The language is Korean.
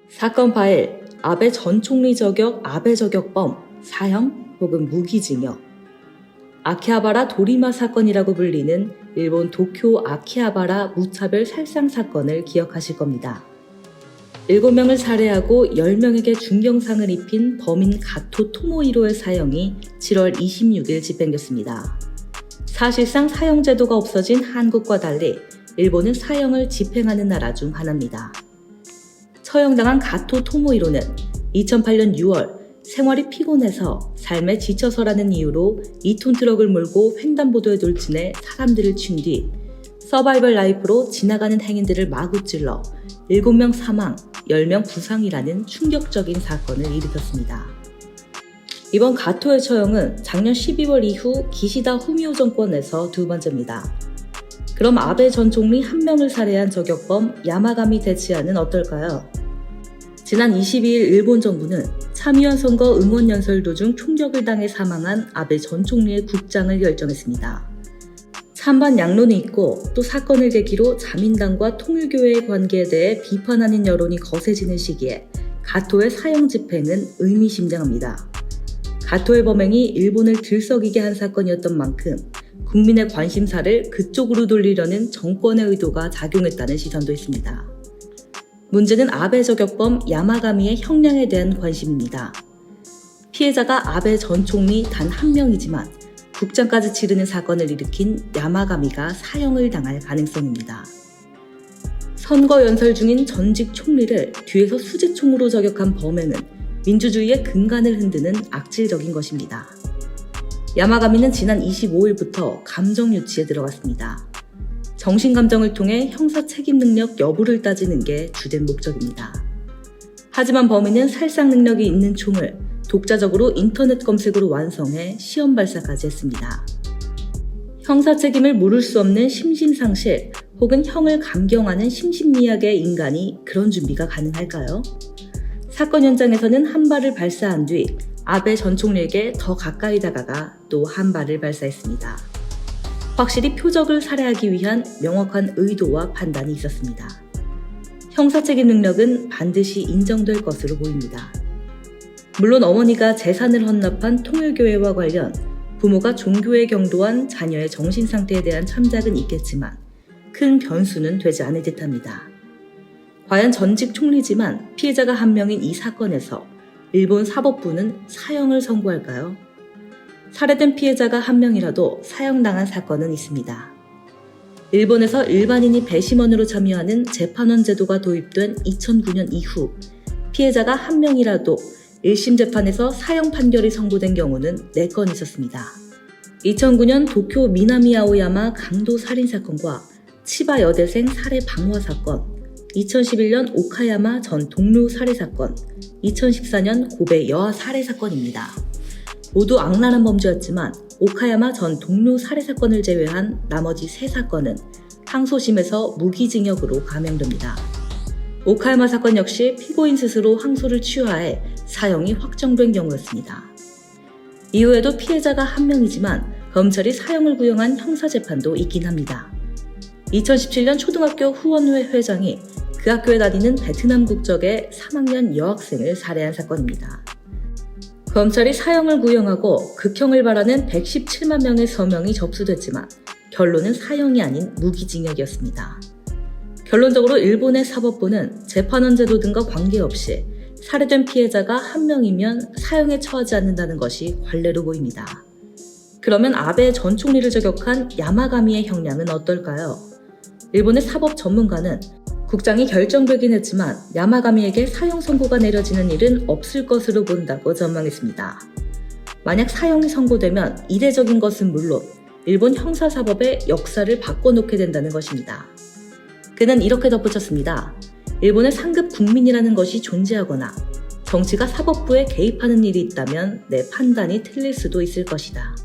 사건 파일, 아베 전 총리 저격 아베 저격범, 사형 혹은 무기징역. 아키하바라 도리마 사건이라고 불리는 일본 도쿄 아키하바라 무차별 살상 사건을 기억하실 겁니다. 7명을 살해하고 10명에게 중경상을 입힌 범인 가토 토모히로의 사형이 7월 26일 집행됐습니다. 사실상 사형 제도가 없어진 한국과 달리 일본은 사형을 집행하는 나라 중 하나입니다. 처형당한 가토 토모히로는 2008년 6월 생활이 피곤해서 삶에 지쳐서라는 이유로 2톤 트럭을 몰고 횡단보도에 돌진해 사람들을 친 뒤 서바이벌 라이프로 지나가는 행인들을 마구 찔러 7명 사망, 10명 부상이라는 충격적인 사건을 일으켰습니다. 이번 가토의 처형은 작년 12월 이후 기시다 후미오 정권에서 두 번째입니다. 그럼 아베 전 총리 1명을 살해한 저격범 야마가미 대치아는 어떨까요? 지난 22일 일본 정부는 참의원 선거 응원 연설 도중 총격을 당해 사망한 아베 전 총리의 국장을 결정했습니다. 찬반 양론이 있고 또 사건을 계기로 자민당과 통일교회의 관계에 대해 비판하는 여론이 거세지는 시기에 가토의 사형 집행은 의미심장합니다. 가토의 범행이 일본을 들썩이게 한 사건이었던 만큼 국민의 관심사를 그쪽으로 돌리려는 정권의 의도가 작용했다는 시선도 있습니다. 문제는 아베 저격범 야마가미의 형량에 대한 관심입니다. 피해자가 아베 전 총리 단 1명이지만 국장까지 치르는 사건을 일으킨 야마가미가 사형을 당할 가능성입니다. 선거 연설 중인 전직 총리를 뒤에서 수제총으로 저격한 범행은 민주주의의 근간을 흔드는 악질적인 것입니다. 야마가미는 지난 25일부터 감정 유치에 들어갔습니다. 정신감정을 통해 형사 책임 능력 여부를 따지는 게 주된 목적입니다. 하지만 범인은 살상 능력이 있는 총을 독자적으로 인터넷 검색으로 완성해 시험 발사까지 했습니다. 형사 책임을 물을 수 없는 심신상실 혹은 형을 감경하는 심신미약의 인간이 그런 준비가 가능할까요? 사건 현장에서는 한 발을 발사한 뒤 아베 전 총리에게 더 가까이 다가가 또 한 발을 발사했습니다. 확실히 표적을 살해하기 위한 명확한 의도와 판단이 있었습니다. 형사 책임 능력은 반드시 인정될 것으로 보입니다. 물론 어머니가 재산을 헌납한 통일교회와 관련, 부모가 종교에 경도한 자녀의 정신상태에 대한 참작은 있겠지만 큰 변수는 되지 않을 듯합니다. 과연 전직 총리지만 피해자가 1명인 이 사건에서 일본 사법부는 사형을 선고할까요? 살해된 피해자가 1명이라도 사형당한 사건은 있습니다. 일본에서 일반인이 배심원으로 참여하는 재판원 제도가 도입된 2009년 이후 피해자가 1명이라도 1심 재판에서 사형 판결이 선고된 경우는 4건 있었습니다. 2009년 도쿄 미나미 아오야마 강도 살인사건과 치바 여대생 살해 방화 사건, 2011년 오카야마 전 동료 살해 사건, 2014년 고베 여아 살해 사건입니다. 모두 악랄한 범죄였지만 오카야마 전 동료 살해 사건을 제외한 나머지 3사건은 항소심에서 무기징역으로 감형됩니다. 오카야마 사건 역시 피고인 스스로 항소를 취하해 사형이 확정된 경우였습니다. 이후에도 피해자가 1명이지만 검찰이 사형을 구형한 형사재판도 있긴 합니다. 2017년 초등학교 후원회 회장이 그 학교에 다니는 베트남 국적의 3학년 여학생을 살해한 사건입니다. 검찰이 사형을 구형하고 극형을 바라는 117만 명의 서명이 접수됐지만 결론은 사형이 아닌 무기징역이었습니다. 결론적으로 일본의 사법부는 재판원 제도 등과 관계없이 살해된 피해자가 1명이면 사형에 처하지 않는다는 것이 관례로 보입니다. 그러면 아베 전 총리를 저격한 야마가미의 형량은 어떨까요? 일본의 사법 전문가는 국장이 결정되긴 했지만 야마가미에게 사형 선고가 내려지는 일은 없을 것으로 본다고 전망했습니다. 만약 사형이 선고되면 이례적인 것은 물론 일본 형사사법의 역사를 바꿔놓게 된다는 것입니다. 그는 이렇게 덧붙였습니다. 일본의 상급 국민이라는 것이 존재하거나 정치가 사법부에 개입하는 일이 있다면 내 판단이 틀릴 수도 있을 것이다.